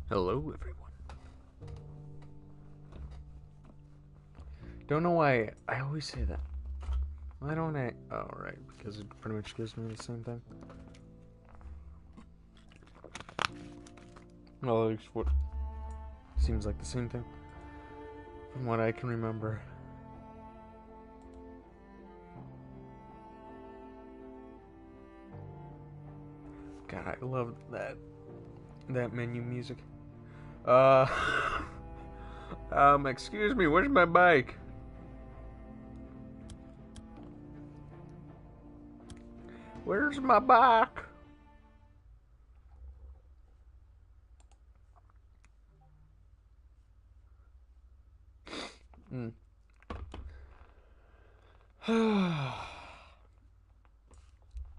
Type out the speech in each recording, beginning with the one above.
Hello, everyone. Don't know why I always say that. Why don't I? Oh, right, because it pretty much gives me the same thing. Well, at least what seems like the same thing from what I can remember. God, I love that menu music. Excuse me, where's my bike? Where's my bike?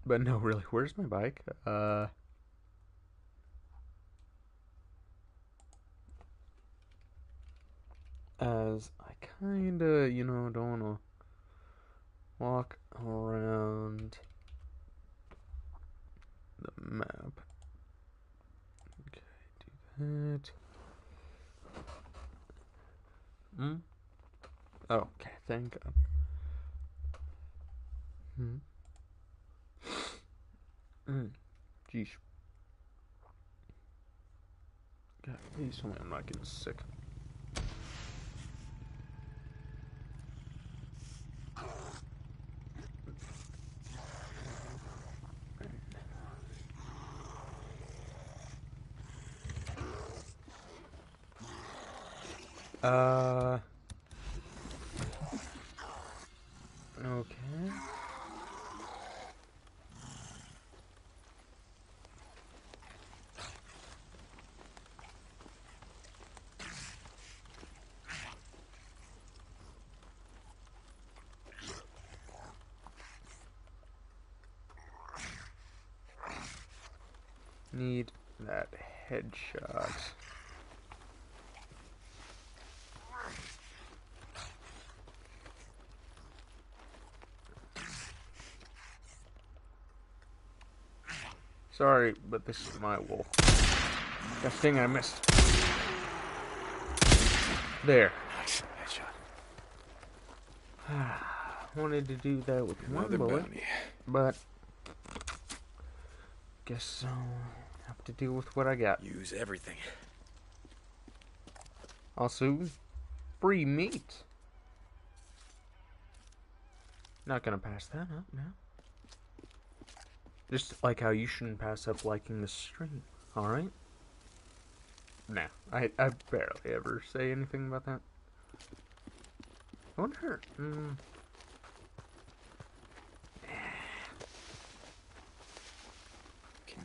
But no, really, where's my bike? As I kinda, don't wanna walk around the map. Okay, do that. Oh, okay, thank God. Jeez. God, please tell me I'm not getting sick. Okay. Need that headshot. Sorry, but this is my wolf. That thing I missed. There. Nice headshot. Wanted to do that with one bullet, but guess I'll have to deal with what I got. Use everything. Also, free meat. Not gonna pass that up now. Just like how you shouldn't pass up liking the stream, alright? Nah, I barely ever say anything about that. I wonder, Can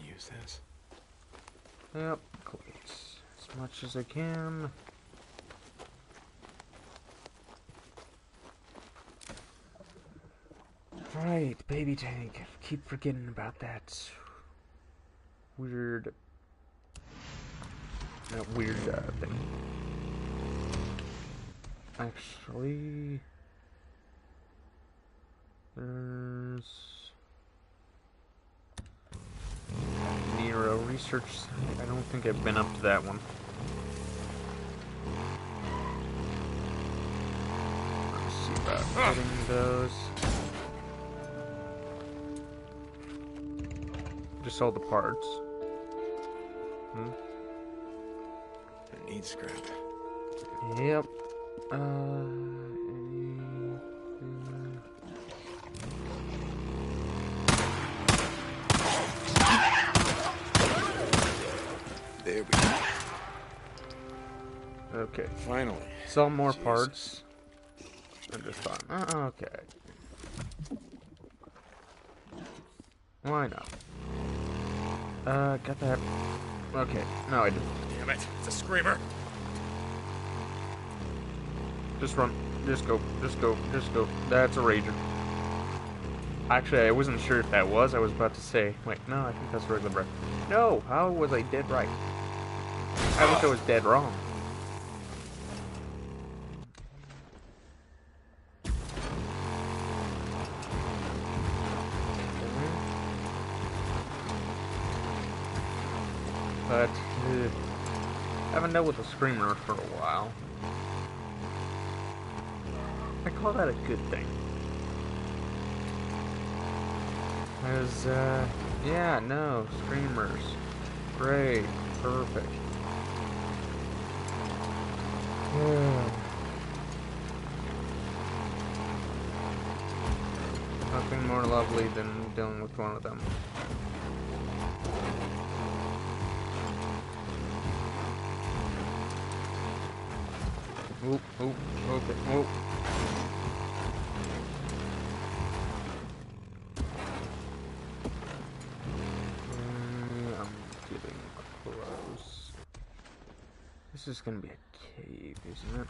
use this. Yep, cleats. As much as I can. Right, baby tank. Keep forgetting about that weird thing. Actually, there's Nero research site. I don't think I've been up to that one. Let's see about getting those. Just all the parts. I need scrap. Yep. There we go. Okay. Finally. Some more parts. I'm just fine. Okay. Why not? Got that. Okay. No, I didn't. Damn it. It's a screamer. Just run. Just go. Just go. Just go. That's a rager. Actually, I wasn't sure if that was. I was about to say. Wait, no, I think that's regular breath. No, how was I dead right? I wish I was dead wrong. But Haven't dealt with a screamer for a while. I call that a good thing. As, yeah, no, screamers. Great, perfect. Nothing more lovely than dealing with one of them. Oop, oop, okay, oop. I'm getting close. This is gonna be a cave, isn't it?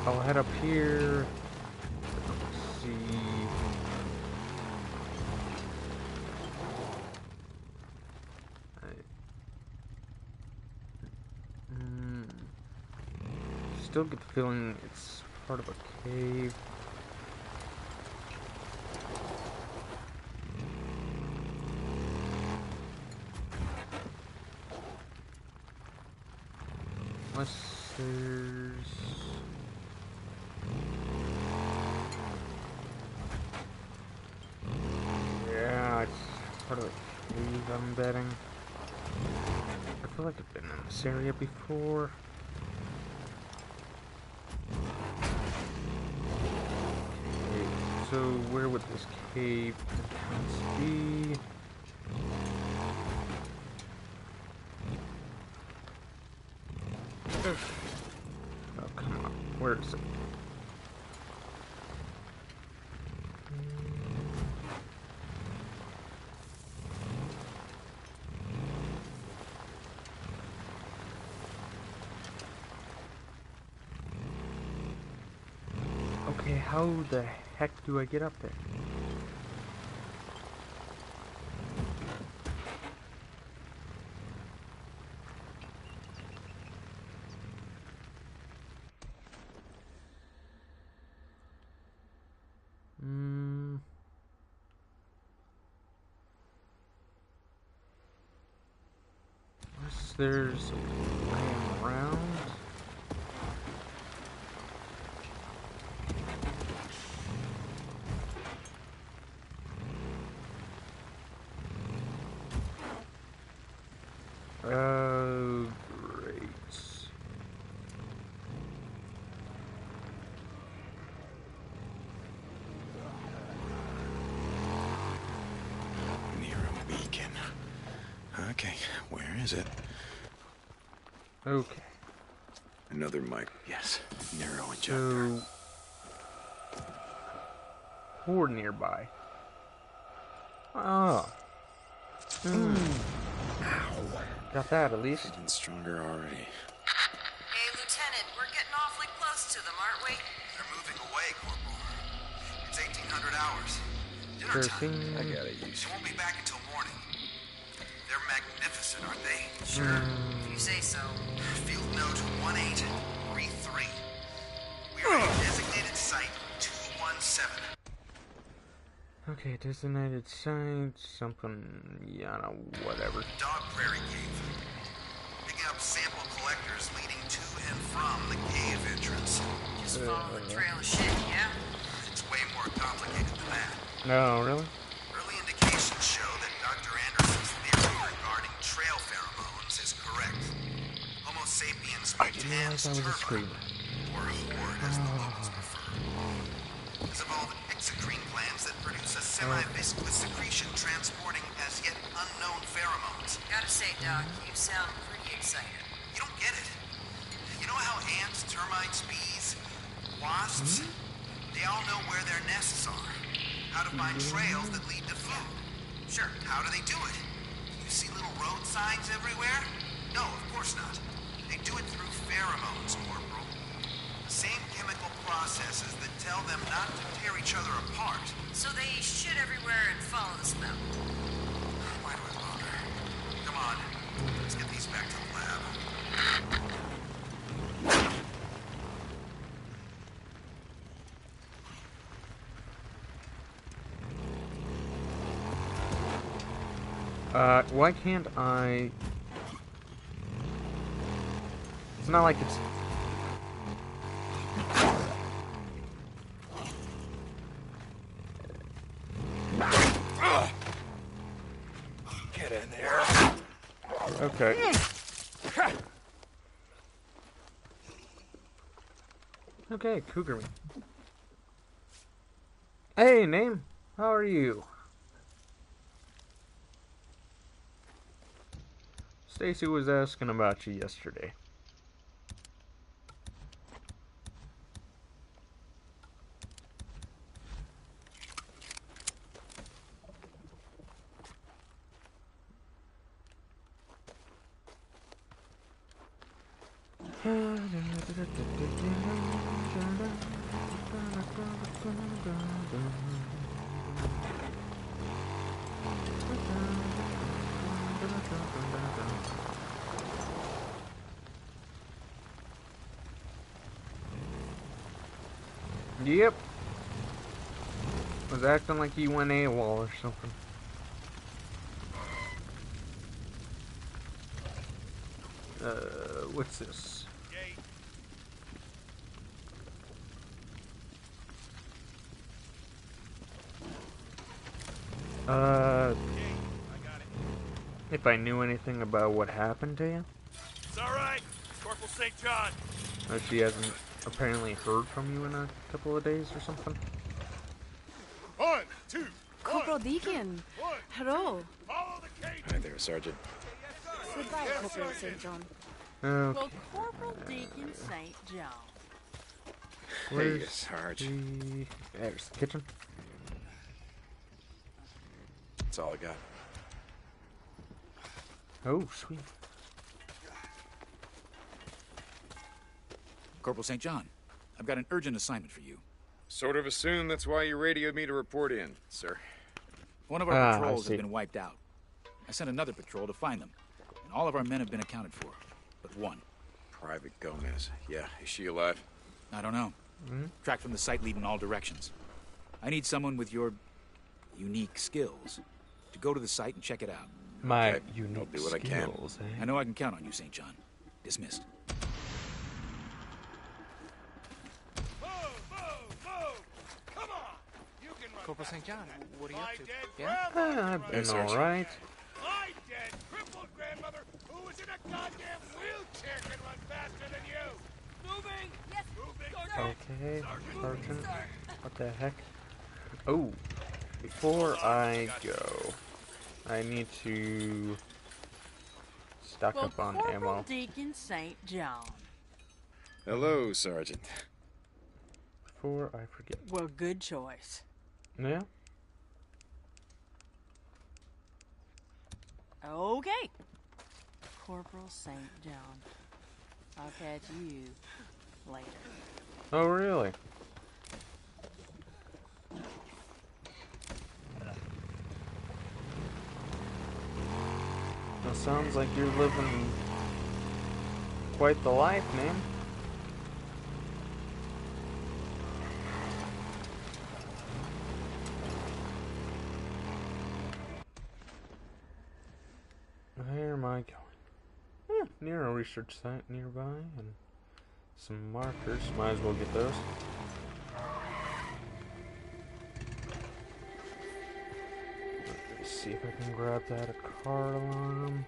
I'll head up here. Let's see. Still get the feeling it's part of a cave. Unless there's... Yeah, it's part of a cave, I'm betting. I feel like I've been in this area before. So where would this cave entrance be? Oh, come on. Where is it? Okay, how the heck do I get up there? Unless there's a way around. Great. Near a beacon. Okay, where is it? Okay. Another mic. Yes. Narrow ejector. So, horde nearby. Oh. Got that at least. Getting stronger already. Hey, Lieutenant, we're getting awfully close to them, aren't we? They're moving away, Corporal. It's 1800 hours. Dinner time. I gotta use They won't be back until morning. They're magnificent, aren't they? Sure, if you say so. Field note 1833. We are at a designated site 217. Okay, designated site, something, yeah, no, whatever. Dog Prairie Cave. Picking up sample collectors leading to and from the cave entrance. Just follow the trail of shit, yeah? It's way more complicated than that. No, really? Early indications show that Dr. Anderson's theory regarding trail pheromones is correct. Homo sapiens I didn't mutans realize I was a turba, screamer. or horde as the locals prefer, has evolved exocrine glands that produce a semi-viscous secretion transporting as yet unknown pheromones. Gotta say, Doc, you sound pretty excited. You don't get it. You know how ants, termites, bees, wasps, they all know where their nests are, how to find trails that lead to food. Sure, how do they do it? You see little road signs everywhere? No, of course not. They do it through pheromones, Corporal. The same chemical processes that tell them not to tear each other apart. So they shit everywhere and follow the smell. Why do I bother? Come on, let's get these back to the lab. Why can't I not like it's... Get in there. Okay. Okay, cougar me. Hey, name. How are you? Stacy was asking about you yesterday. Yep. Was acting like he went AWOL or something. What's this? If I knew anything about what happened to you? It's alright. Corporal St. John. She hasn't apparently heard from you in a couple of days or something. 1, 2, Corporal Deacon. Hello. follow the cadence. Hi there, Sergeant. Goodbye, Corporal St. John. Okay. Well, Corporal Deacon St. John. Hey, Where's Sarge. There's the kitchen. That's all I got. Oh, sweet. Corporal St. John, I've got an urgent assignment for you. Sort of assumed that's why you radioed me to report in, sir. One of our I patrols see. has been wiped out. I sent another patrol to find them, and all of our men have been accounted for, but one. Private Gomez. Yeah, is she alive? I don't know. Tracked from the site lead in all directions. I need someone with your unique skills to go to the site and check it out. My Okay, unique I'll do what I can. skills, eh? I know I can count on you, St. John. Dismissed. Move, move, move. Come on. You can run. Corporal St. John, what are you My up to? dead Yeah? grandmother. I've can been Yes, Sergeant. alright. My dead crippled grandmother who was in a goddamn wheelchair can run faster than you. Moving. Yes. Moving. Okay, Sergeant. What the heck? Oh, before I go, I need to stock Well, up on Corporal ammo. Deacon St. John. Hello, Sergeant. Before I forget. Well, good choice. Yeah? Okay. Corporal St. John. I'll catch you later. Oh, really? Well, sounds like you're living quite the life, man. Where am I going? Near a research site nearby and some markers. Might as well get those. Let me see if I can grab that. A car alarm.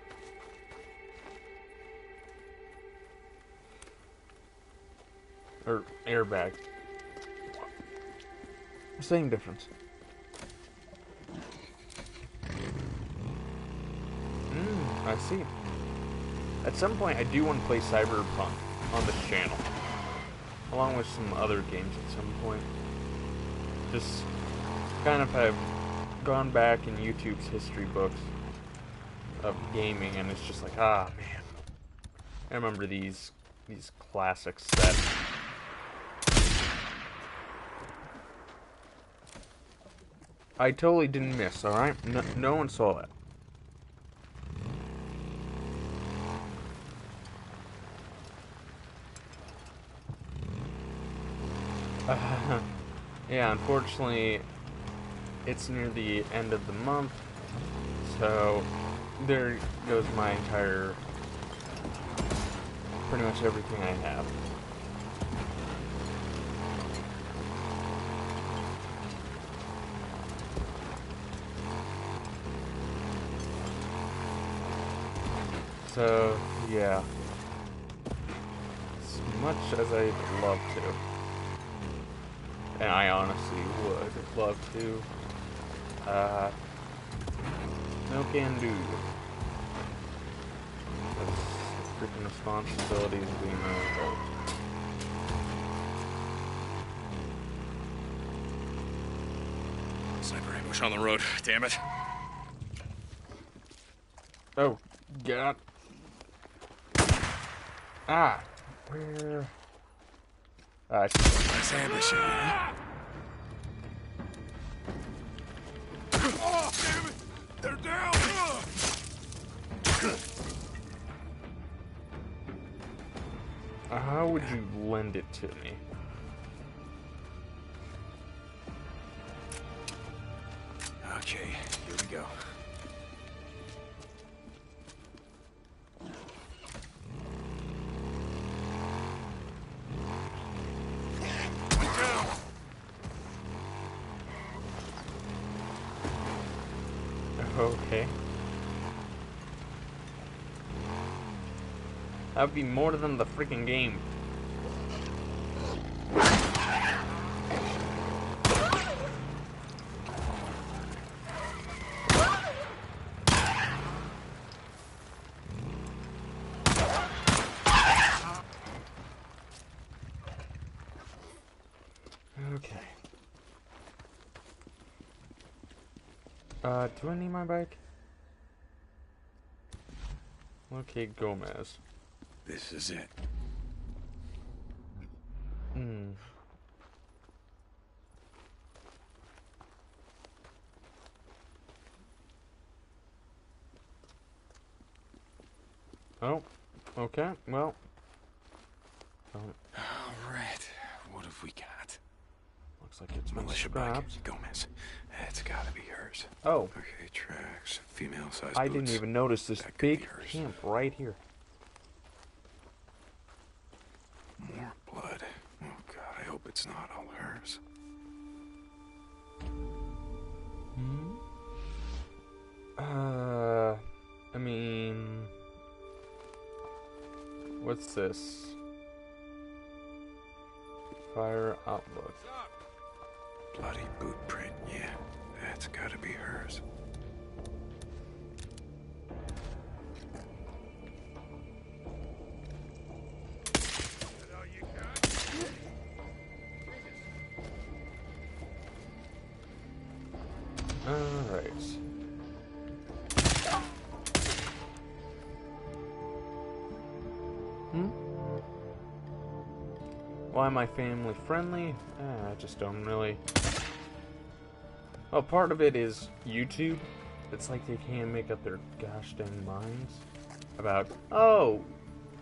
Or airbag. Same difference. I see. At some point, I do want to play Cyberpunk on this channel, along with some other games at some point. Just kind of have gone back in YouTube's history books of gaming, and it's just like, ah, man. I remember these classics that I totally didn't miss, alright? No one saw that. Yeah, unfortunately, it's near the end of the month, so there goes my entire pretty much everything I have. So, yeah. As much as I'd love to, and I honestly would love to, no can do. That's freaking responsibilities of being an adult. Sniper ambush on the road. Damn it. Oh, God. Ah, where? Nice ambush, man. Oh, damn it! They're down! How would you lend it to me? Okay, here we go. Okay. That would be more than the freaking game. Okay. Do I need my bike? Okay, Gomez. This is it. Oh, okay, well. All right, what have we got? Looks like it's Militia bike. Gomez. It's gotta be hers. Oh. Okay, tracks. Female size I boots. didn't even notice this That could be big hers. camp right here. More blood. Oh God, I hope it's not all hers. I mean, what's this? Fire outlook. Bloody boot print, yeah. That's gotta be hers. Alright. Why am I family friendly? I just don't really. Well, part of it is YouTube. It's like they can't make up their gosh dang minds about, oh,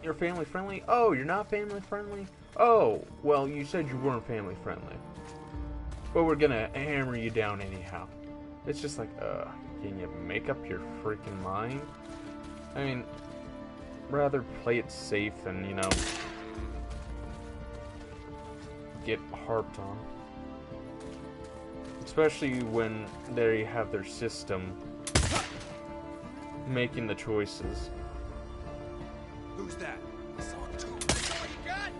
you're family friendly? Oh, you're not family friendly? Oh, well, you said you weren't family friendly. But we're gonna hammer you down anyhow. It's just like, can you make up your freaking mind? I mean, rather play it safe than, you know, get harped on. Especially when they have their system making the choices. Who's that? I saw two. What you got?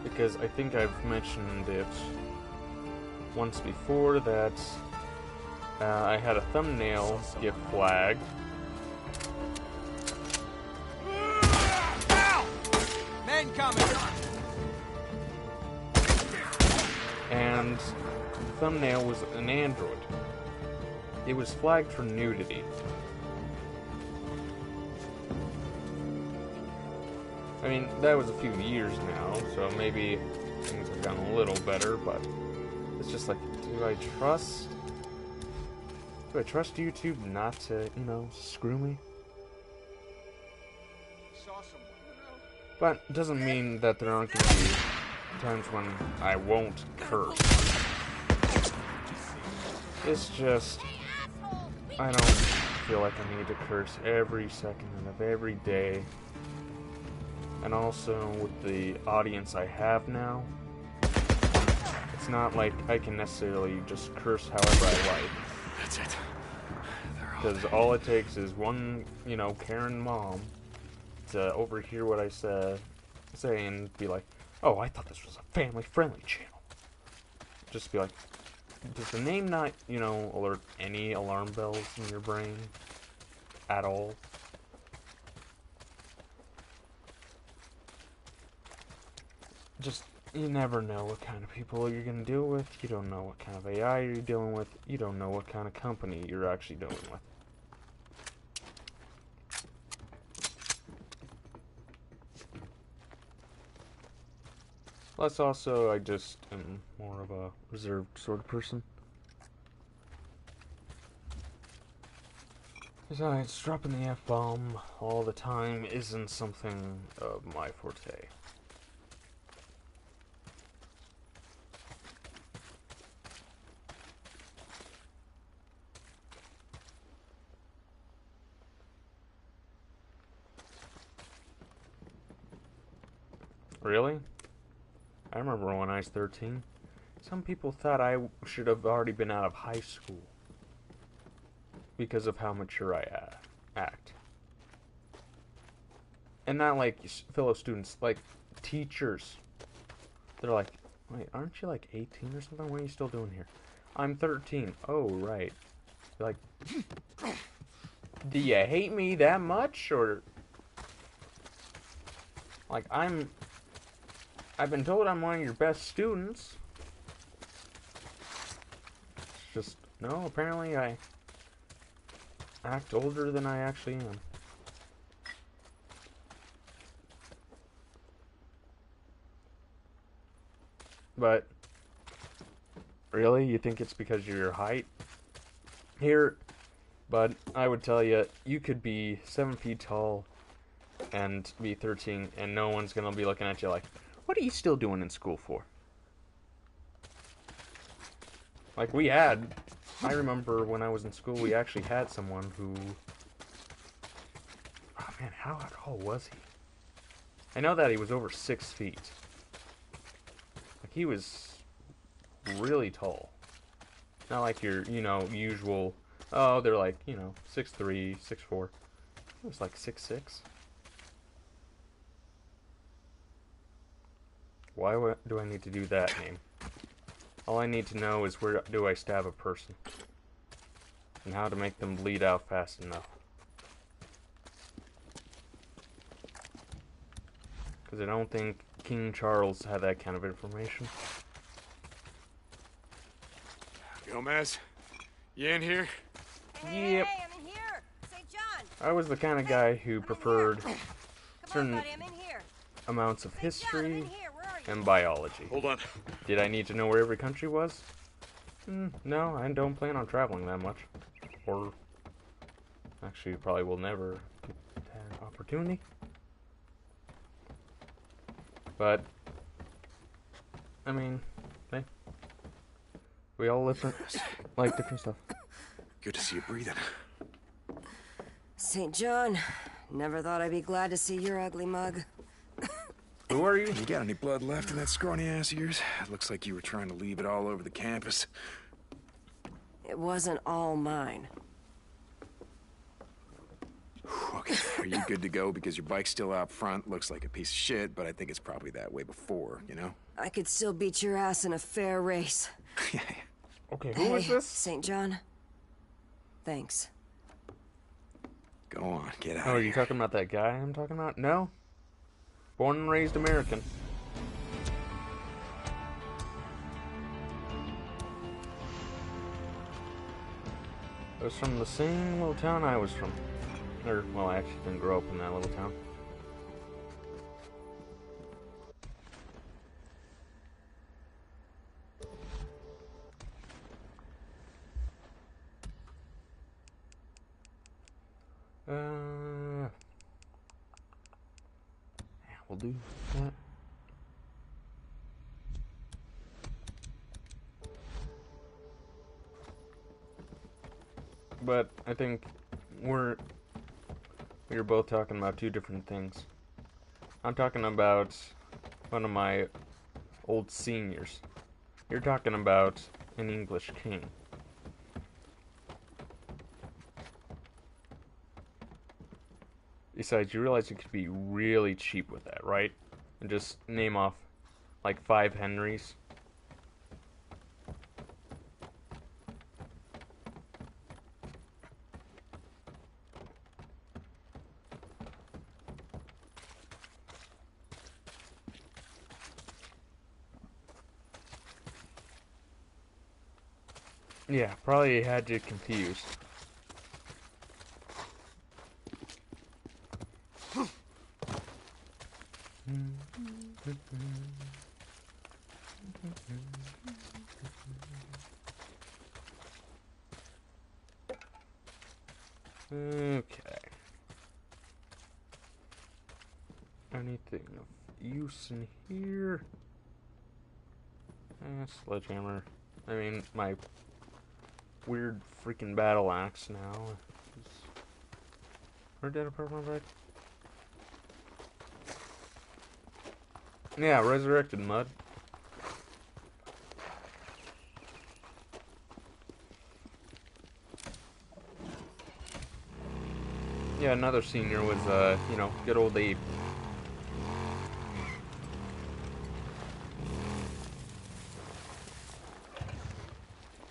Because I think I've mentioned it once before that I had a thumbnail get flagged. Men coming! And the thumbnail was an Android. It was flagged for nudity. I mean, that was a few years now, so maybe things have gotten a little better, but it's just like, do I trust YouTube not to, you know, screw me? But it doesn't mean that there aren't going to be times when I won't curse. It's just, I don't feel like I need to curse every second of every day. And also, with the audience I have now, it's not like I can necessarily just curse however I like. That's it. Because all it takes is one, you know, Karen mom to overhear what I say and be like, oh, I thought this was a family-friendly channel. Just be like, does the name not, you know, alert any alarm bells in your brain at all? Just, you never know what kind of people you're going to deal with. You don't know what kind of AI you're dealing with. You don't know what kind of company you're actually dealing with. Plus, also, I just am more of a reserved sort of person. Besides, dropping the F-bomb all the time isn't something of my forte. Really? I remember when I was 13, some people thought I should have already been out of high school because of how mature I act. And not like fellow students, like teachers. They're like, wait, aren't you like 18 or something? What are you still doing here? I'm 13. Oh, right. They're like, do you hate me that much? Or, like, I've been told I'm one of your best students. It's just, no, apparently I act older than I actually am. But, really? You think it's because of your height? Here, bud, I would tell you, you could be 7 feet tall and be 13, and no one's gonna be looking at you like, what are you still doing in school for? Like, I remember when I was in school, we actually had someone who, oh man, how tall was he? I know that he was over 6 feet. Like, he was really tall. Not like your, you know, usual, oh, they're like, you know, 6'3", 6'4". He was like 6'6". Why do I need to do that name? All I need to know is where do I stab a person. And how to make them bleed out fast enough. Because I don't think King Charles had that kind of information. Gomez, you in here? Hey, Yep. hey, I'm in here. St. John. I was the kind of guy who preferred Come certain on, buddy, I'm in here. amounts of St. John, I'm history in here. Where are you? and biology. Hold on. Did I need to know where every country was? No, I don't plan on traveling that much. Or, actually, probably will never get that opportunity. But, I mean, hey, we all like different stuff. Good to see you breathing. St. John. Never thought I'd be glad to see your ugly mug. Who are you? You got any blood left in that scrawny ass of yours? It looks like you were trying to leave it all over the campus. It wasn't all mine. Okay, are you good to go? Because your bike's still out front. Looks like a piece of shit, but I think it's probably that way before, you know? I could still beat your ass in a fair race. Yeah. Okay, who is this? St. John? Thanks. Go on, get out Oh, of are here. you talking about that guy I'm talking about? No. Born and raised American. I was from the same little town I was from. Or, well, I actually didn't grow up in that little town. Yeah, we'll do that. But I think we were both talking about two different things. I'm talking about one of my old seniors. You're talking about an English king. Besides, you realize you could be really cheap with that, right? And just name off like 5 Henrys. Yeah, probably had you confused. Okay. Anything of use in here? Sledgehammer. I mean, my weird freaking battle axe now. Where did I put my bag? Yeah, resurrected mud. Yeah, another senior was, you know, good old Abe.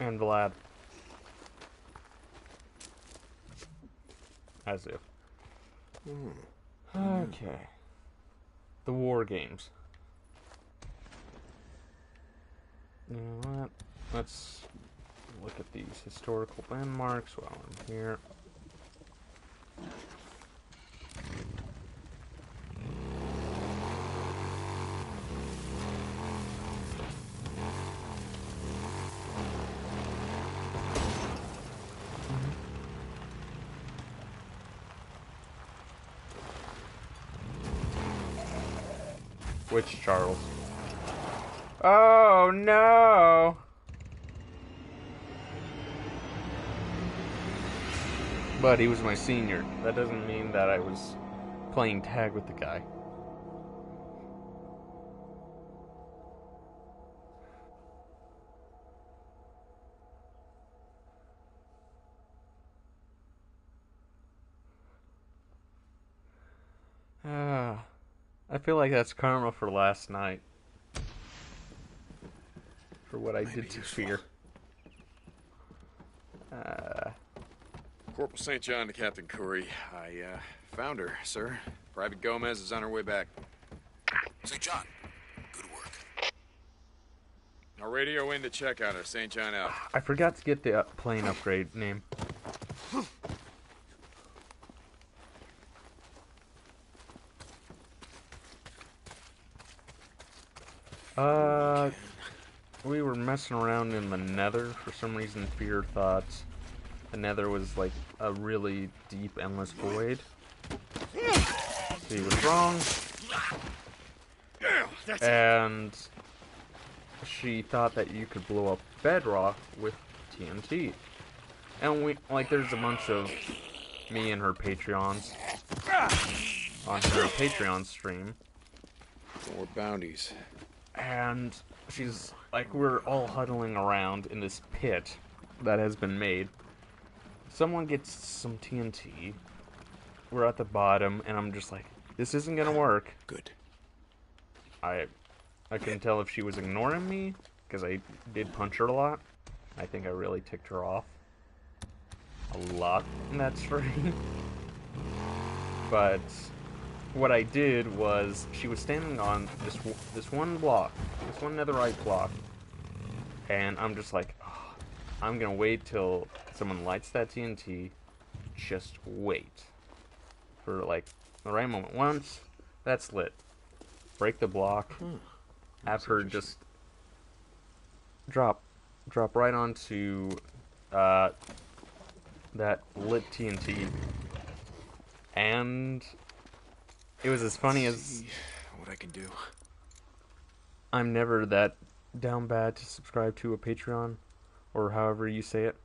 And Vlad. As if. Okay. The war games. You know what? Let's look at these historical landmarks while I'm here. Which Charles? Oh no! But he was my senior. That doesn't mean that I was playing tag with the guy. I feel like that's karma for last night. For what I did to Fear. Corporal St. John to Captain Curry. I found her, sir. Private Gomez is on her way back. St. John, good work. I'll radio in to check on her. St. John out. I forgot to get the plane upgrade name. We were messing around in the Nether. For some reason, Fear thought the Nether was like a really deep, endless void. So he was wrong. And she thought that you could blow up bedrock with TNT. And we, like, there's a bunch of me and her Patreons on her Patreon stream. More bounties. And she's like, we're all huddling around in this pit that has been made. Someone gets some TNT. We're at the bottom, and I'm just like, this isn't gonna work. Good. I couldn't tell if she was ignoring me, because I did punch her a lot. I think I really ticked her off. A lot in that stream. But what I did was, she was standing on this one block, this one netherite block, and I'm just like, oh, I'm gonna wait till someone lights that TNT. Just wait for like the right moment. Once that's lit, break the block, have her just drop right onto that lit TNT, and it was as funny as what I can do. I'm never that down bad to subscribe to a Patreon, or however you say it.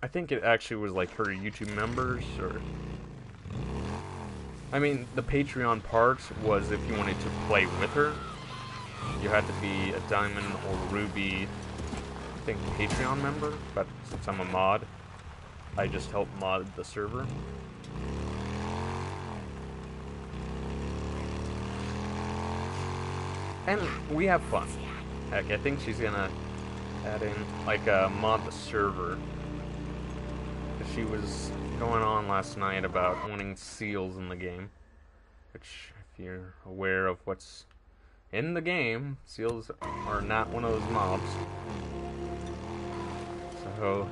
I think it actually was like her YouTube members, or I mean, the Patreon part was if you wanted to play with her, you had to be a Diamond or Ruby, I think, Patreon member. But since I'm a mod, I just help mod the server. And we have fun. Heck, I think she's gonna add in, like, mod the server. She was going on last night about wanting seals in the game. Which, if you're aware of what's in the game, seals are not one of those mobs. So,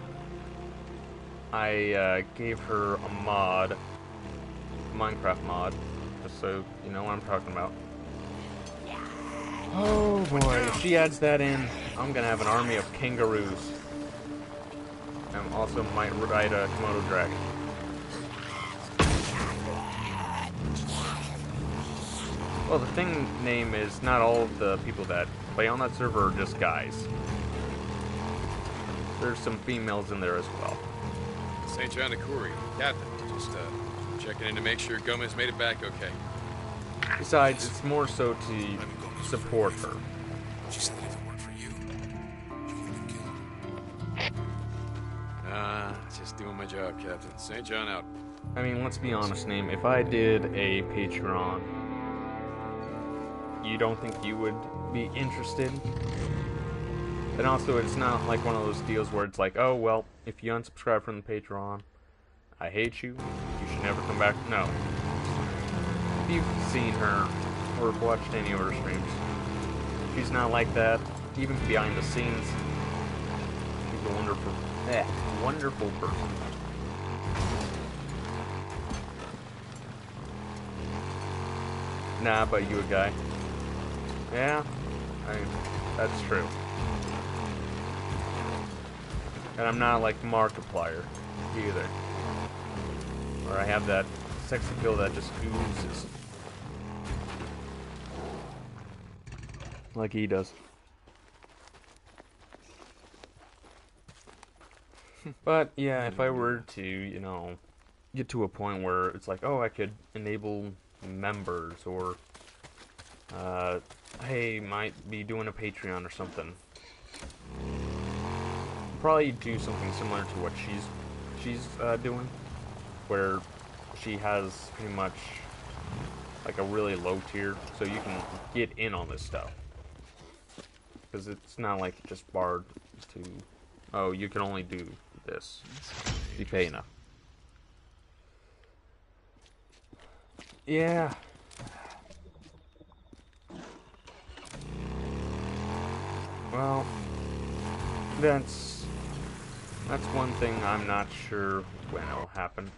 I gave her a mod, Minecraft mod, just so you know what I'm talking about. Oh boy, if she adds that in, I'm gonna have an army of kangaroos. And also might ride a Komodo dragon. Well, the thing name is not all of the people that play on that server are just guys. There's some females in there as well. St. John to Corey, Captain. Just checking in to make sure Gomez made it back okay. Besides, it's more so to support her. She said that if it weren't for you, she wouldn't have killed. Just doing my job, Captain. St. John out. I mean, let's be honest, Name. If I did a Patreon, you don't think you would be interested? And also, it's not like one of those deals where it's like, oh, well, if you unsubscribe from the Patreon, I hate you, you should never come back. No. If you've seen her, or watched any of her streams, she's not like that. Even behind the scenes, she's a wonderful person. Nah, but you a guy. Yeah, that's true. And I'm not like Markiplier either, where I have that sex appeal that just oozes like he does. But yeah, if I were to, you know, get to a point where it's like, oh, I could enable members, or hey, might be doing a Patreon or something. Probably do something similar to what she's doing, where she has pretty much like a really low tier, so you can get in on this stuff. Because it's not like just barred to, oh, you can only do this if you pay enough. Yeah. Well, that's one thing I'm not sure when it'll happen.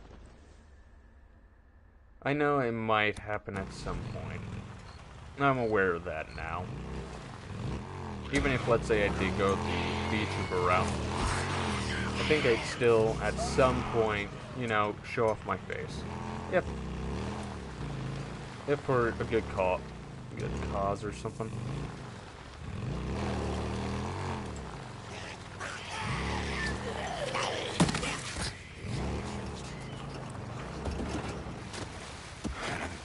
I know it might happen at some point. I'm aware of that now. Even if, let's say, I did go the VTuber route, I think I'd still, at some point, you know, show off my face. If for a good cause or something.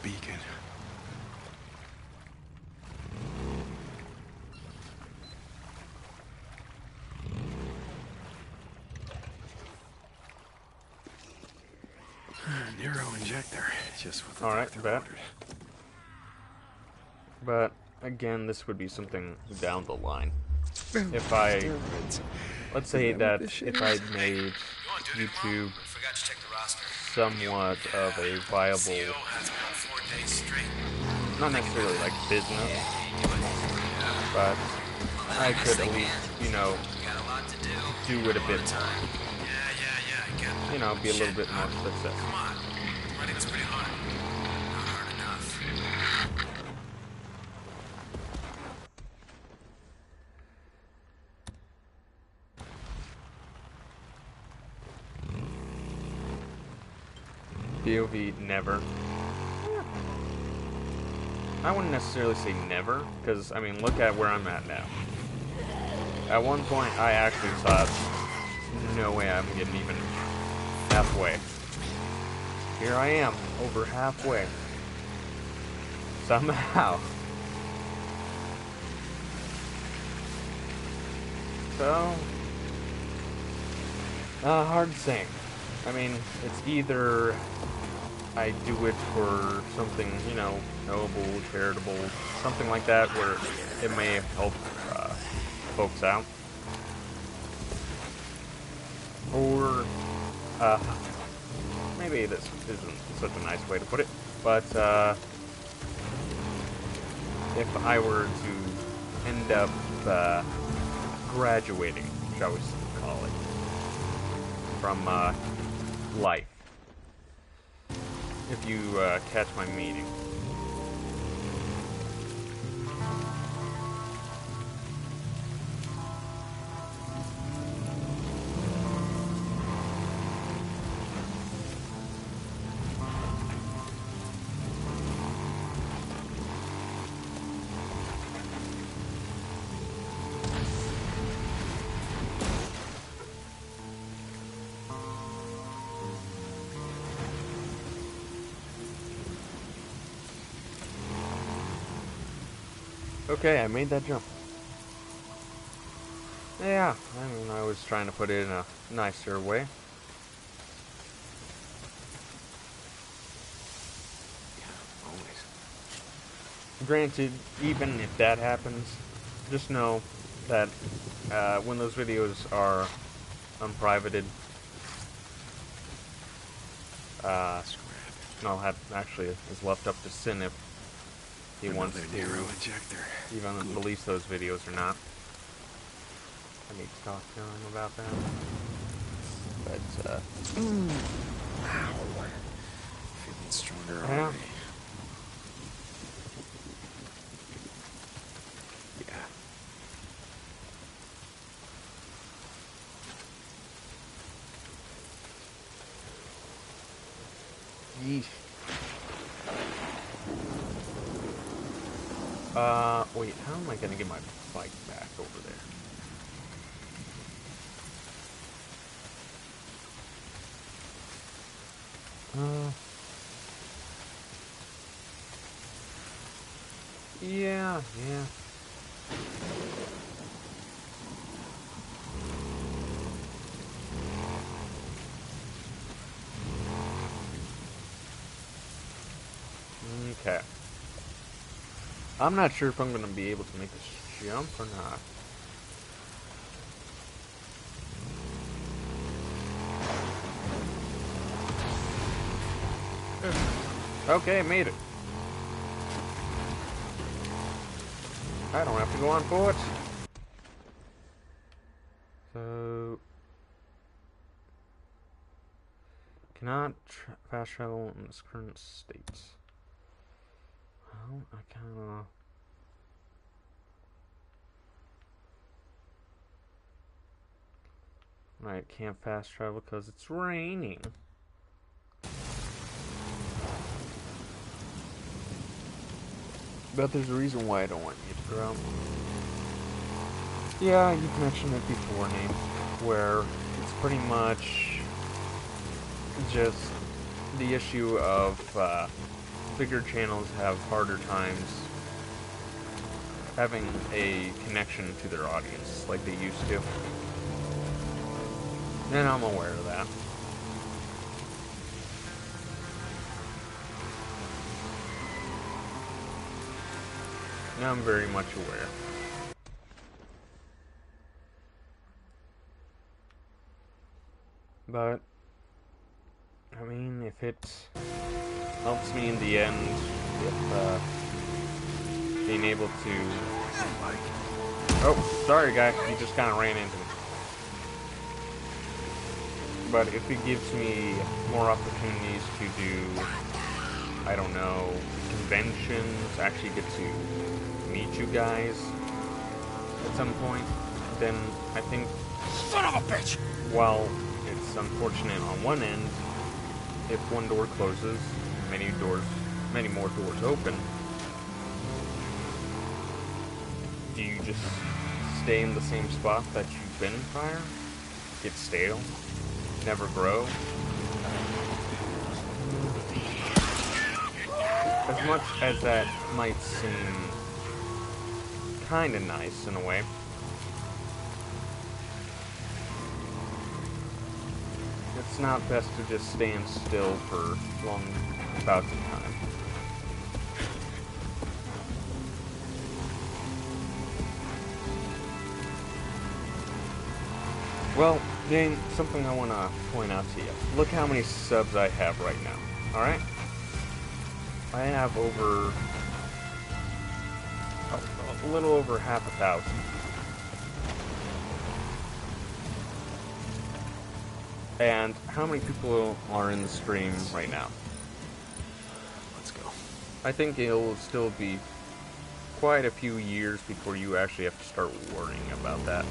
Beacon. Nero injector. Just what the doctor ordered. But again, this would be something down the line. If I, let's say that if I made YouTube somewhat of a viable, not necessarily like business, but I could at least, you know, do it a bit more. You know, be a little bit more successful. Running's pretty hard. Not hard enough. POV, never. I wouldn't necessarily say never, because, I mean, look at where I'm at now. At one point, I actually thought no way I'm getting even halfway. Here I am, over halfway. Somehow. So, hard to say. I mean, it's either I do it for something, you know, noble, charitable, something like that, where it may help folks out. Or, maybe this isn't such a nice way to put it, but, if I were to end up, graduating, shall we call it, from, life. If you, catch my meaning. Okay, I made that jump. Yeah, I mean, I was trying to put it in a nicer way. Yeah, always. Granted, even if that happens, just know that when those videos are unprivated, I'll have actually is left up to Sin if he wants to even release those videos or not. I need to talk to him about that. But, Ow. Feeling stronger yeah. already. Yeah. Yeesh. Wait, how am I gonna get my bike back over there? Yeah. Okay. I'm not sure if I'm going to be able to make this jump or not. Okay, made it. I don't have to go on foot. So... Cannot fast travel in its current state. Well, I kinda... I can't fast travel because it's raining. But there's a reason why I don't want you to drown. Yeah, you've mentioned it before, Nate, where it's pretty much just the issue of bigger channels have harder times having a connection to their audience like they used to. And I'm aware of that. Now I'm very much aware. But, I mean, if it helps me in the end, if being able to... Oh, sorry guy, you just kind of ran into me. But if it gives me more opportunities to do, I don't know, conventions, actually get to meet you guys at some point, then I think... Son of a bitch! While it's unfortunate on one end, if one door closes, many more doors open, do you just stay in the same spot that you've been prior? get stale, never grow. As much as that might seem kind of nice in a way, it's not best to just stand still for long bouts of time. Well, Jane, something I want to point out to you. Look how many subs I have right now, alright? I have over... a little over 500,000. And how many people are in the stream right now? Let's go. I think it'll still be quite a few years before you actually have to start worrying about that.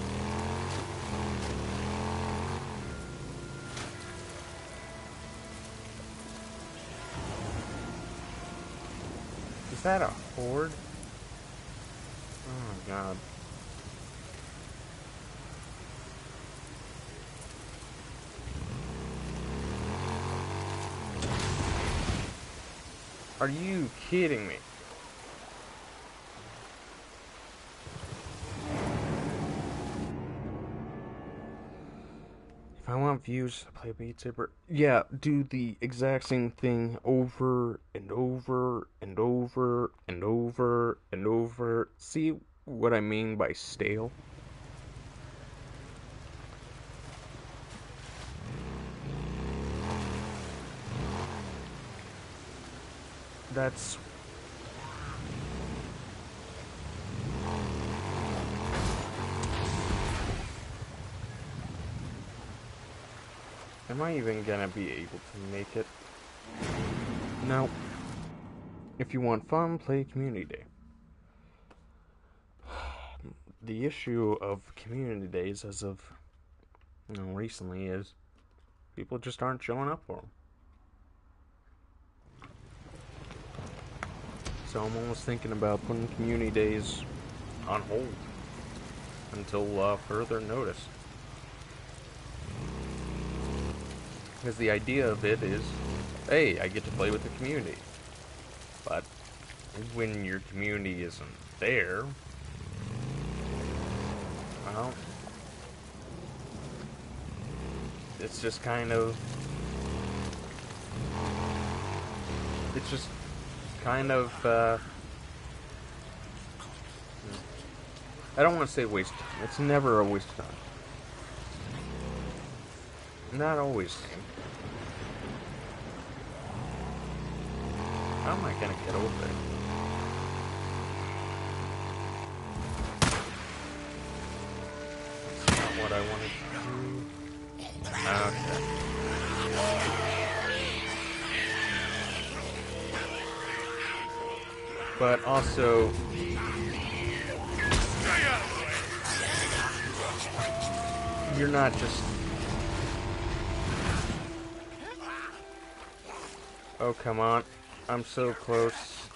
Is that a horde? Oh my god. Are you kidding me? If I want views, I play Beat Saber. Yeah, do the exact same thing over and over and over and over and over. See what I mean by stale? That's... Am I even gonna be able to make it? No. If you want fun, play Community Day. The issue of Community Days as of, recently is people just aren't showing up for them. So I'm almost thinking about putting Community Days on hold until further notice. Because the idea of it is, hey, I get to play with the community. But when your community isn't there, well, it's just kind of... It's just kind of, I don't want to say waste of time. It's never a waste of time. Not always. How am I gonna get over there? That's not what I wanted to do. Okay. But also... You're not just... Oh, come on. I'm so close.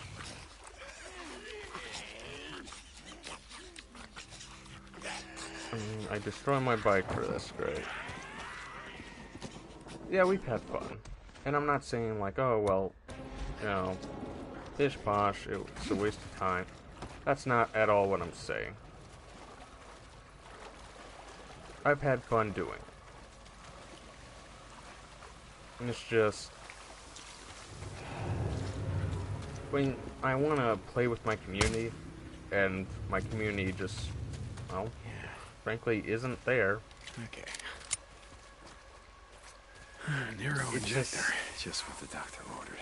I destroy my bike for this, great. Yeah, we've had fun. And I'm not saying like, oh, well, pish posh, it's a waste of time. That's not at all what I'm saying. I've had fun doing it. And it's just... when I want to play with my community, and my community just, well, frankly, isn't there. Okay. Neuro injector. Just what the doctor ordered.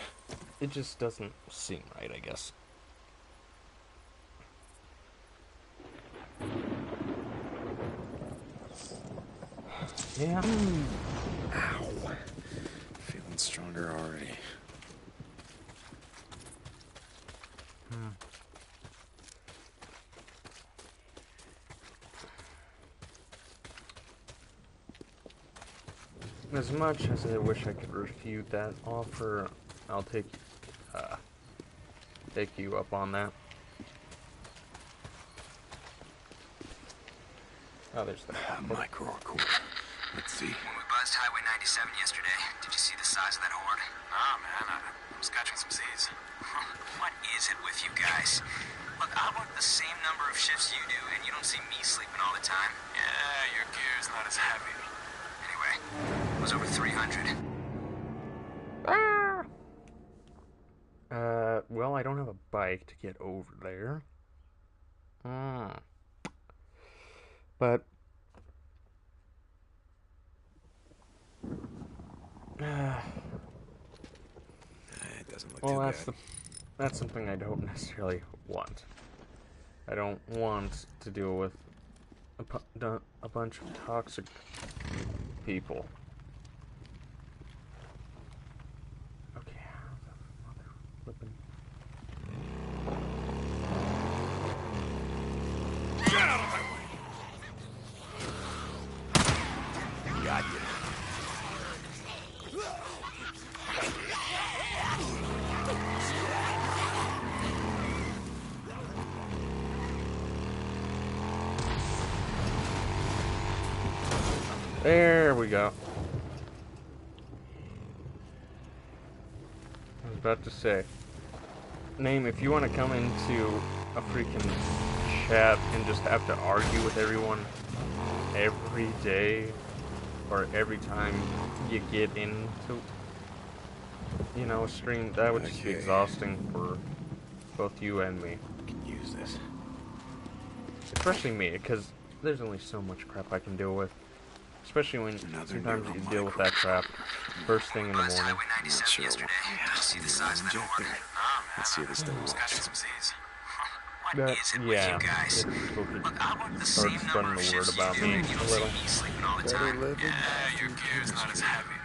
It just doesn't seem right, I guess. Yeah. Ow. Feeling stronger already. As much as I wish I could refute that offer, I'll take you up on that. Oh, there's the Micro recorder. Let's see. When we buzzed Highway 97 yesterday, did you see the size of that horde? Nah, man, I was catching some Z's. What is it with you guys? Look, I work the same number of shifts you do, and you don't see me sleeping all the time. Yeah, your gear's not as heavy. Anyway, it was over 300. Well, I don't have a bike to get over there. But It doesn't look well, too that's bad. that's something I don't necessarily want. I don't want to deal with a bunch of toxic people. Okay, how the mother flippin'. Get out of my way! Got you. There we go. I was about to say, Name, if you want to come into a freaking chat and just have to argue with everyone every day or every time you get into, you know, a stream, that would just be Okay. exhausting for both you and me. Can use this. Especially me, because there's only so much crap I can deal with. Especially when Another sometimes you neural deal with that crap first thing in the Buzzed morning. Highway 97 sure yesterday. what- Did you see the size of that horde? Injector. Nah, man, Let's see if it still I was catching works. some Z's. What That, is it with yeah, you guys? if people could Look, I work the start same number spreading of the word shifts you about do, me and you a don't little. see me sleeping all the Better time. living. Yeah, your gear's not as heavy.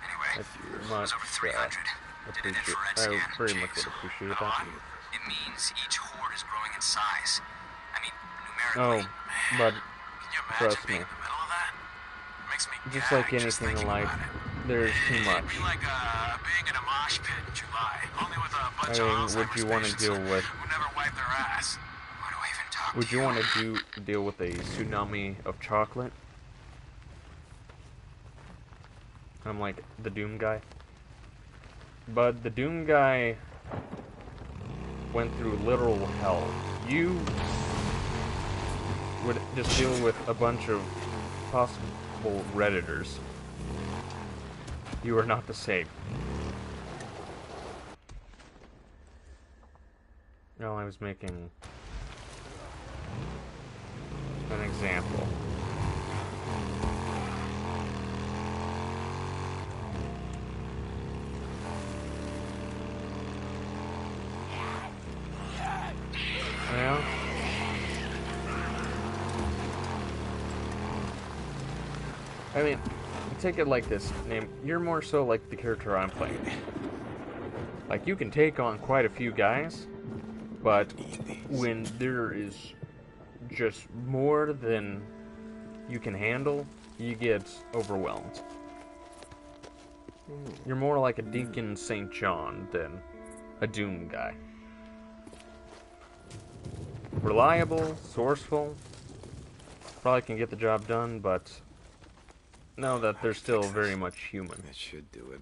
Anyway, I'd it much was over 300. Did an infrared I scan. very much Jeez. would appreciate that. It means each horde is growing in size. I mean, Oh, numerically. but Can you imagine trust being me, in the middle of that? Makes me just gag like anything in thinking life, about it. there's too much. It'd be like being in a mosh pit in July, only with a I bunch mean, of would Alzheimer's you want to patients deal with? who never wipe their ass. Why do I even talk Would to you want to deal with a tsunami of chocolate? I'm like the Doom guy. But the Doom guy went through literal hell. You would just deal with a bunch of possible Redditors. You are not the same. No, I was making an example. Well, I mean, take it like this, Name. You're more so like the character I'm playing. Like, you can take on quite a few guys, but when there is just more than you can handle, you get overwhelmed. You're more like a Deacon St. John than a Doom guy. Reliable, sourceful, probably can get the job done, but know that they're still very much human. That should do it.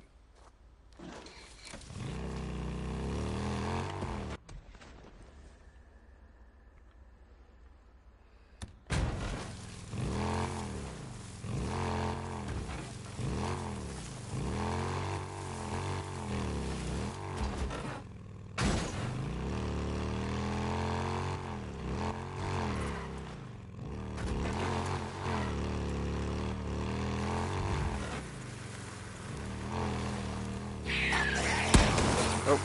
Oh.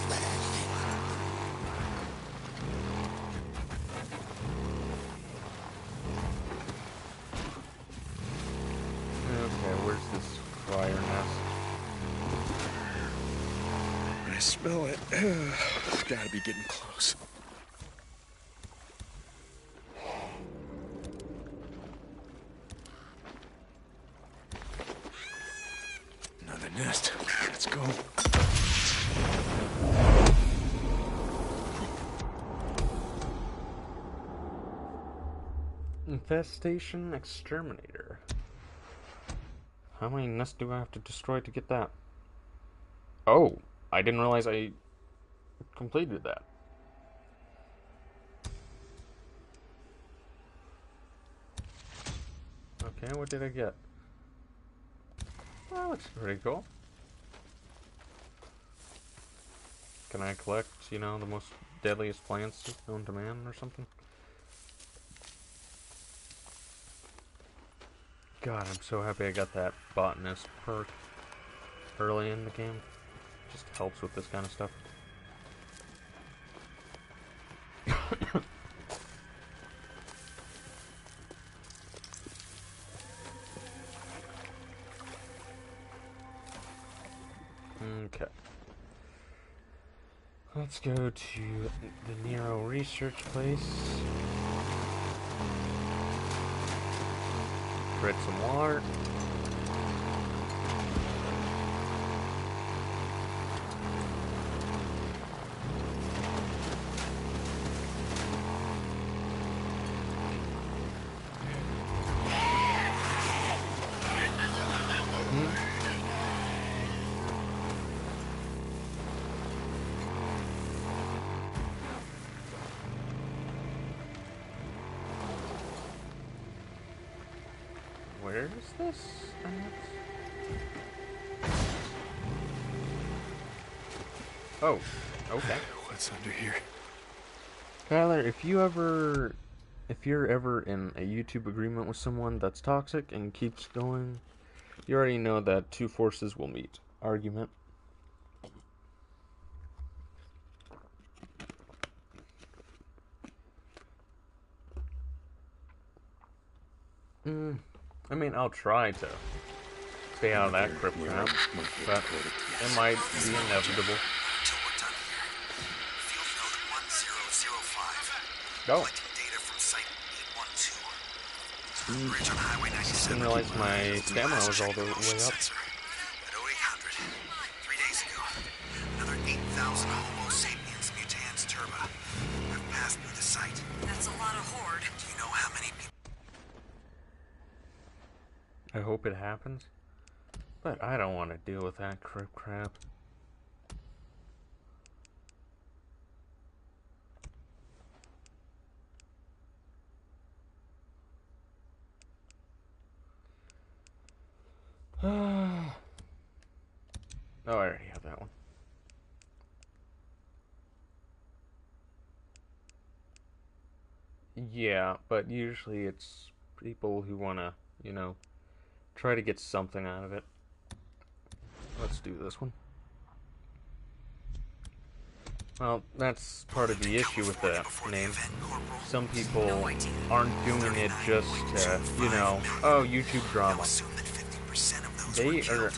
Okay, where's this fire nest? I smell it. It's gotta be getting close. Another nest. Let's go. Infestation Exterminator. How many nests do I have to destroy to get that? Oh, I didn't realize I completed that. Okay, what did I get? That looks pretty cool. Can I collect, you know, the most deadliest plants known to man or something? God, I'm so happy I got that botanist perk early in the game. Just helps with this kind of stuff. Okay. Let's go to the Nero research place. Spread some water. Where is this at? Oh, okay. What's under here? Kyler, if you're ever in a YouTube agreement with someone that's toxic and keeps going, you already know that two forces will meet. Argument. I mean, I'll try to stay out of that crap crap, but it might be inevitable. Until we're done here. Field note 1005. Go. Collecting data from site 812. Bridge on Highway 97. Didn't realize my stamina was all the way up. Sensor at 0800. 3 days ago, another 8,000 Homo sapiens mutans turba have passed through the site. That's a lot of horde. Do you know how many people? I hope it happens, but I don't want to deal with that crap. Oh, I already have that one. Yeah, but usually it's people who want to, you know, try to get something out of it. Let's do this one. Well, that's part of the issue with the name. Some people aren't doing it just to, you know, oh, YouTube drama. They are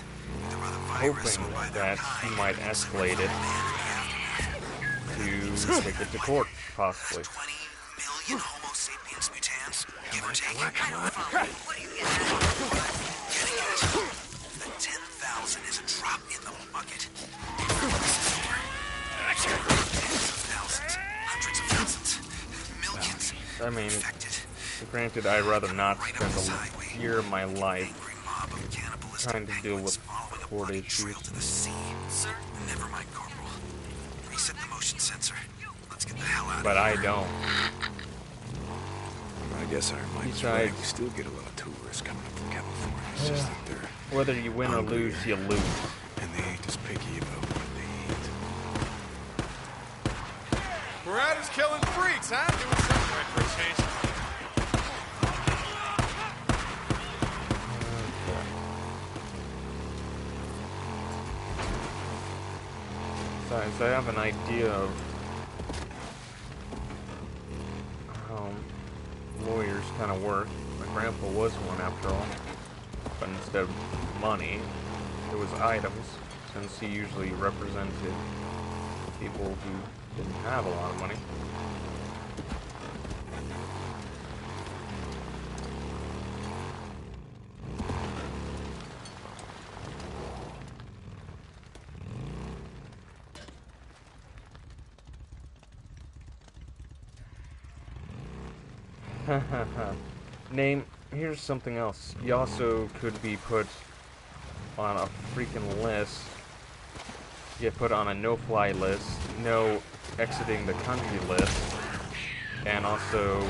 hoping that he might escalate it to take it to court, possibly. 20 million Homo sapiens mutants, give or take. What are you getting at? Getting at the 10,000 is a drop in the bucket. Tens of thousands, hundreds of thousands, millions I mean, infected. granted, I'd rather not Right spend up this a highway, year of my life angry mob of cannibalistic trying to deal penguins with following a court bloody issues. trail to the sea. Sir? Never mind, Corporal. Reset the motion sensor. Let's get the hell out of But here. I don't. I guess I might be Besides- right. We still get a lot of tourists coming up from California. It's just that they're Whether you win or lose, you lose. and they ain't as picky about what they eat. We're out as killing freaks, huh? Doing something right for a change. Besides, I have an idea of how lawyers kind of work. My grandpa was one after all. But instead of money, it was items, since he usually represented people who didn't have a lot of money. Name, here's something else. You also could be put on a freaking list. Get put on a no-fly list, no exiting the country list, and also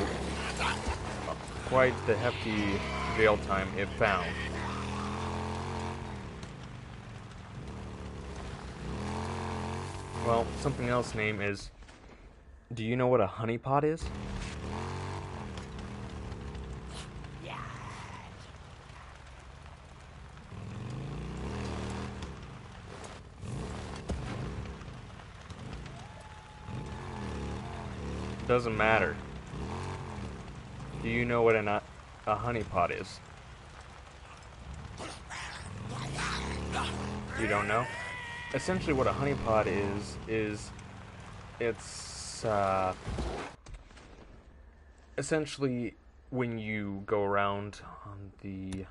quite the hefty jail time if found. Well, something else name is, do you know what a honeypot is? Doesn't matter. Do you know what a honeypot is? You don't know? Essentially what a honeypot is it's essentially when you go around on the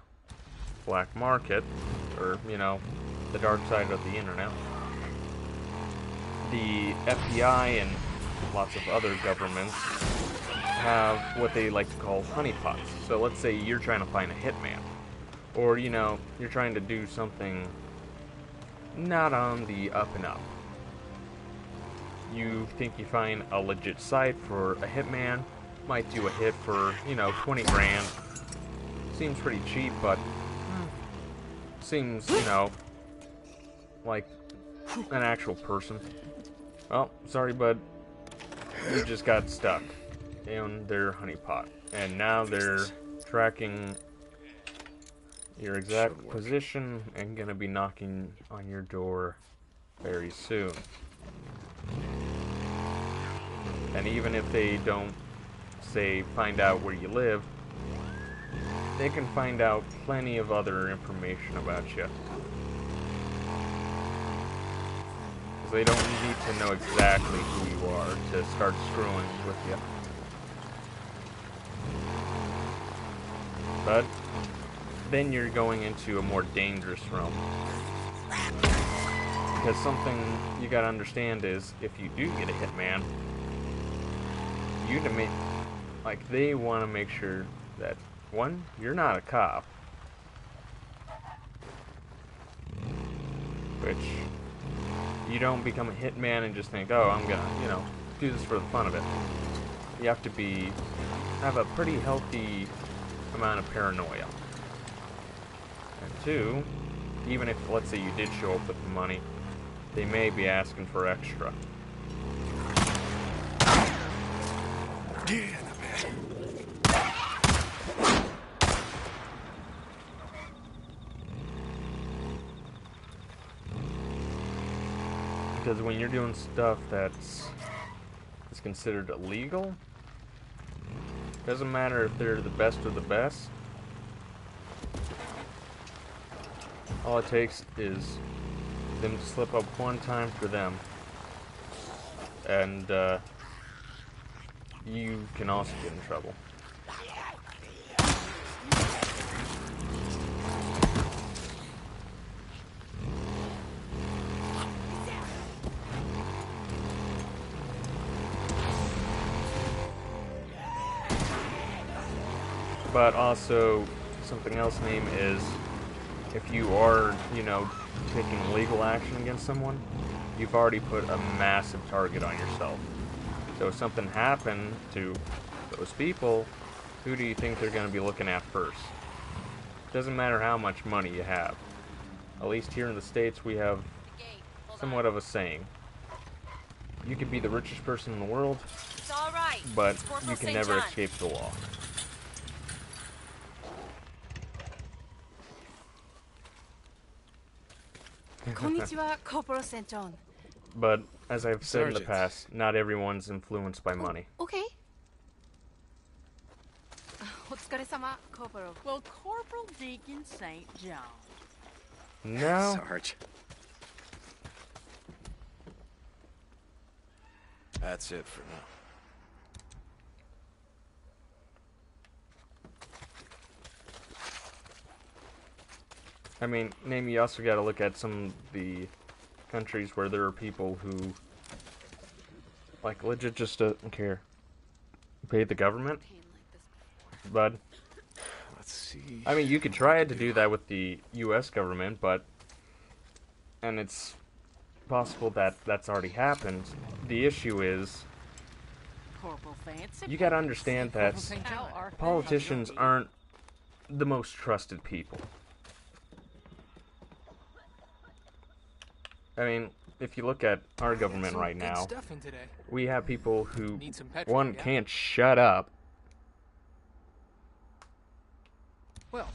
black market, or, you know, the dark side of the internet, the FBI and lots of other governments have what they like to call honeypots. So let's say you're trying to find a hitman, or, you know, you're trying to do something not on the up and up. You think you find a legit site for a hitman, might do a hit for, you know, 20 grand. Seems pretty cheap, but seems, you know, like an actual person. Well, sorry, bud. You just got stuck in their honeypot, and now they're tracking your exact position and gonna be knocking on your door very soon. And even if they don't, say, find out where you live, they can find out plenty of other information about you. They don't need to know exactly who you are to start screwing with you. But then you're going into a more dangerous realm. Because something you gotta understand is, if you do get a hitman, they want to make sure that, one, you're not a cop, which you don't become a hitman and just think, oh, I'm gonna, you know, do this for the fun of it. You have to have a pretty healthy amount of paranoia. And two, even if, let's say, you did show up with the money, they may be asking for extra. Because when you're doing stuff that's considered illegal, doesn't matter if they're the best of the best. All it takes is them to slip up one time for them, and you can also get in trouble. But also, something else name is, if you are, you know, taking legal action against someone, you've already put a massive target on yourself. So if something happened to those people, who do you think they're going to be looking at first? Doesn't matter how much money you have. At least here in the States, we have somewhat of a saying. You could be the richest person in the world, It's all right. but It's Corporal you can St. never John. escape the law. Konnichiwa, Corporal St. John. But, as I've said in the Sergeant. past, not everyone's influenced by money. Okay. お疲れ様, Corporal. Well, Corporal Deacon St. John. No. Sarge. That's it for now. I mean, name, you also gotta look at some of the countries where there are people who, like, legit just don't care. Pay the government? Bud. Let's see. I mean, you could try to do that with the U.S. government, but... And it's possible that that's already happened. The issue is... Corporal Fancy. You gotta understand that How are politicians aren't the most trusted people. I mean, if you look at our government right now, we have people who, one, can't shut up, Well,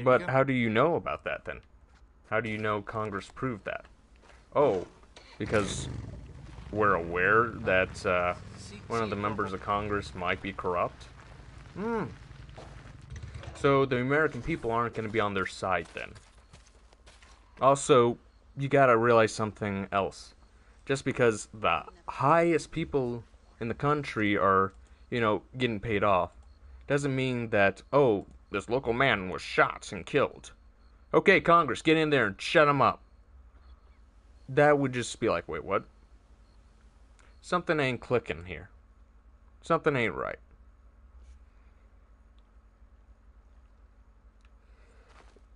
but how do you know about that then? How do you know Congress proved that? Oh, because we're aware that one of the members of Congress might be corrupt? So the American people aren't going to be on their side then. Also, you gotta realize something else. Just because the highest people in the country are, you know, getting paid off, doesn't mean that, oh, this local man was shot and killed. Okay, Congress, get in there and shut him up. That would just be like, wait, what? Something ain't clicking here. Something ain't right.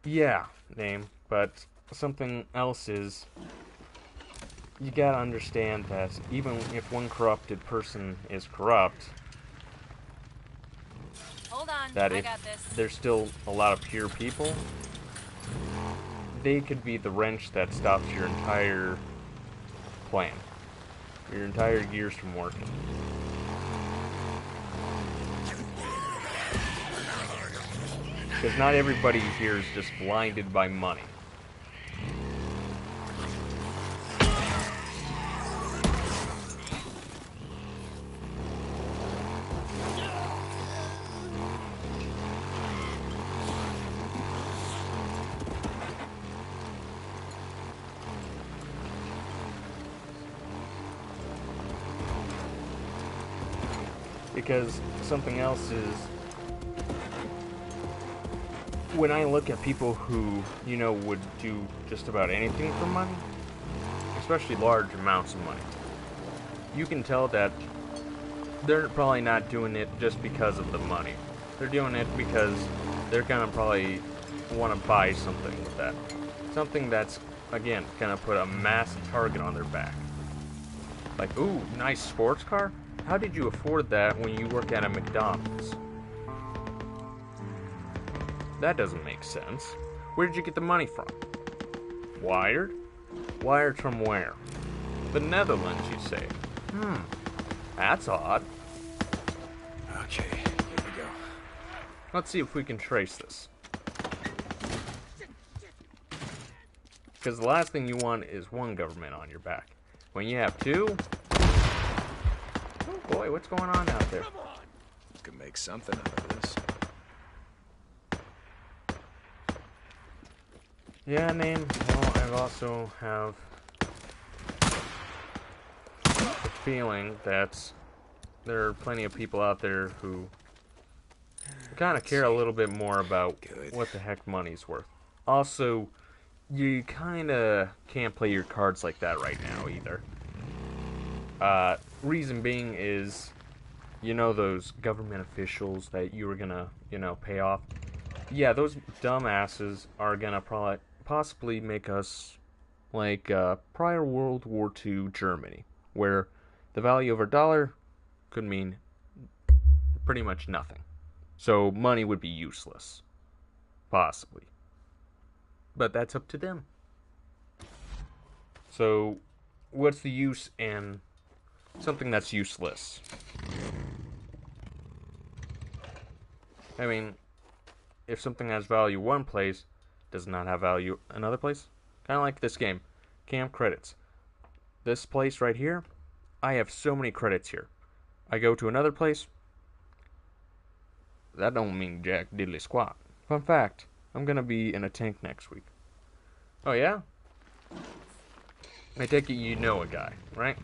Yeah, name, but something else is, you gotta understand that even if one corrupted person is corrupt, Hold on, that I if got this. there's still a lot of pure people, they could be the wrench that stops your entire plan, your entire years from working. Because not everybody here is just blinded by money. Because something else is, when I look at people who, you know, would do just about anything for money, especially large amounts of money, you can tell that they're probably not doing it just because of the money. They're doing it because they're gonna probably want to buy something with that. Something that's, again, gonna put a massive target on their back. Like, ooh, nice sports car? How did you afford that when you work at a McDonald's? That doesn't make sense. Where did you get the money from? Wired? Wired from where? The Netherlands, you say? That's odd. Okay, here we go. Let's see if we can trace this. Because the last thing you want is one government on your back. When you have two... Oh boy, what's going on out there? Could make something out of this. Yeah, name. Well, I also have a feeling that there are plenty of people out there who kind of care a little bit more about what the heck money's worth. Also, you kind of can't play your cards like that right now either. Reason being is, you know, those government officials that you were gonna, you know, pay off. Yeah, those dumbasses are gonna possibly make us like prior World War II Germany, where the value of our dollar could mean pretty much nothing. So money would be useless. Possibly. But that's up to them. So, what's the use in something that's useless? I mean, if something has value one place, does not have value another place? Kind of like this game. Camp credits. This place right here, I have so many credits here. I go to another place, that don't mean jack diddly squat. Fun fact, I'm gonna be in a tank next week. Oh yeah? I take it you know a guy, right?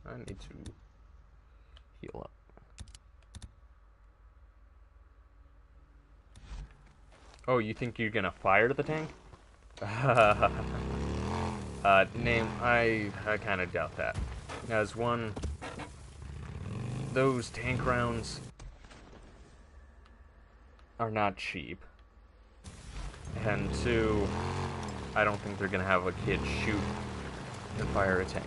I need to heal up. Oh, you think you're gonna fire the tank? Name, I kind of doubt that. As one, those tank rounds are not cheap. And two, I don't think they're gonna have a kid shoot and fire a tank.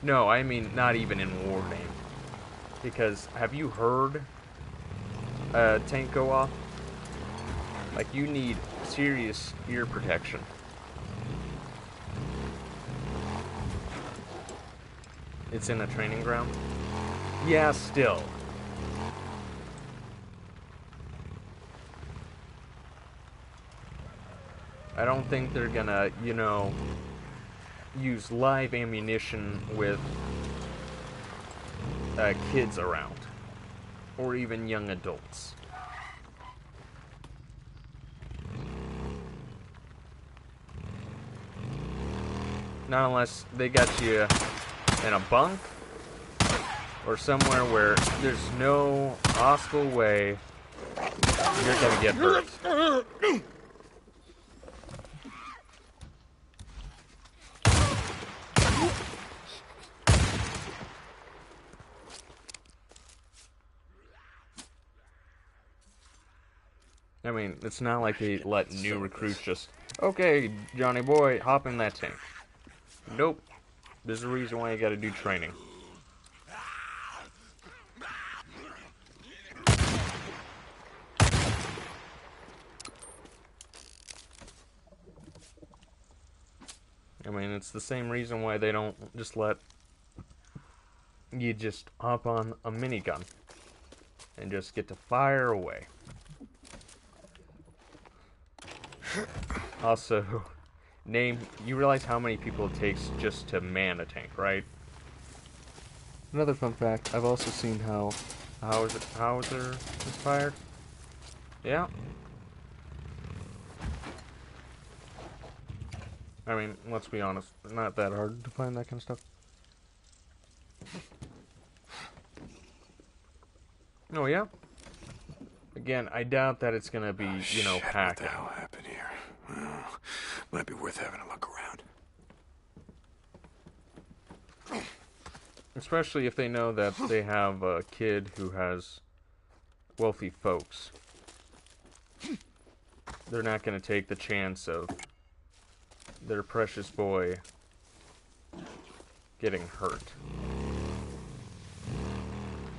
No, I mean not even in war name. Because have you heard a tank go off? Like, you need serious ear protection. It's in a training ground? Yeah, still. I don't think they're gonna, you know, use live ammunition with kids around. Or even young adults. Not unless they got you in a bunk or somewhere where there's no possible way you're gonna get hurt. I mean, it's not like they let new recruits just, okay, Johnny boy, hop in that tank. Nope. There's a reason why you gotta do training. I mean, it's the same reason why they don't just let you just hop on a minigun and just get to fire away. Also, you realize how many people it takes just to man a tank, right? Another fun fact, I've also seen how howitzer is fired. Yeah. I mean, let's be honest, it's not that hard to find that kind of stuff. Oh yeah? Again, I doubt that it's gonna be, you know, hacking. What the hell happened here? Well, might be worth having a look around. Especially if they know that they have a kid who has wealthy folks. They're not gonna take the chance of their precious boy getting hurt.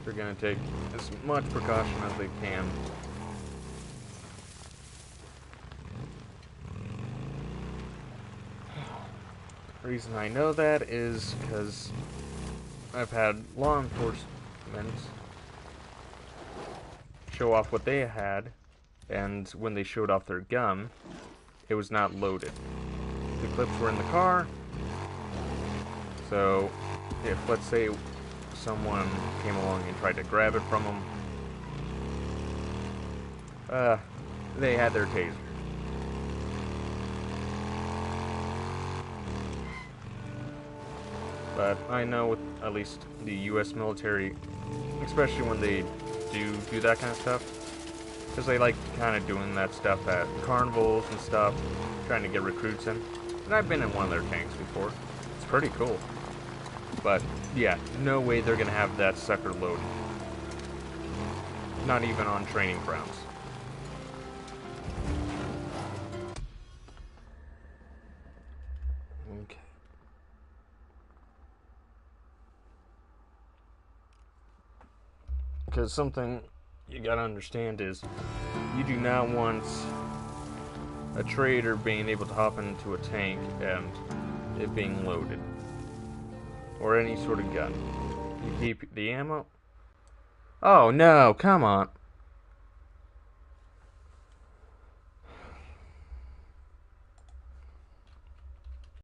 They're gonna take as much precaution as they can. The reason I know that is because I've had law enforcement show off what they had, and when they showed off their gun, it was not loaded. The clips were in the car, so if, let's say, someone came along and tried to grab it from them, they had their taser. But I know with at least the U.S. military, especially when they do that kind of stuff, because they like kind of doing that stuff at carnivals and stuff, trying to get recruits in. And I've been in one of their tanks before. It's pretty cool. But yeah, no way they're gonna have that sucker loaded. Not even on training grounds. Okay. Because something you gotta understand is, you do not want a trader being able to hop into a tank and it being loaded. Or any sort of gun. You keep the ammo? Oh no, come on.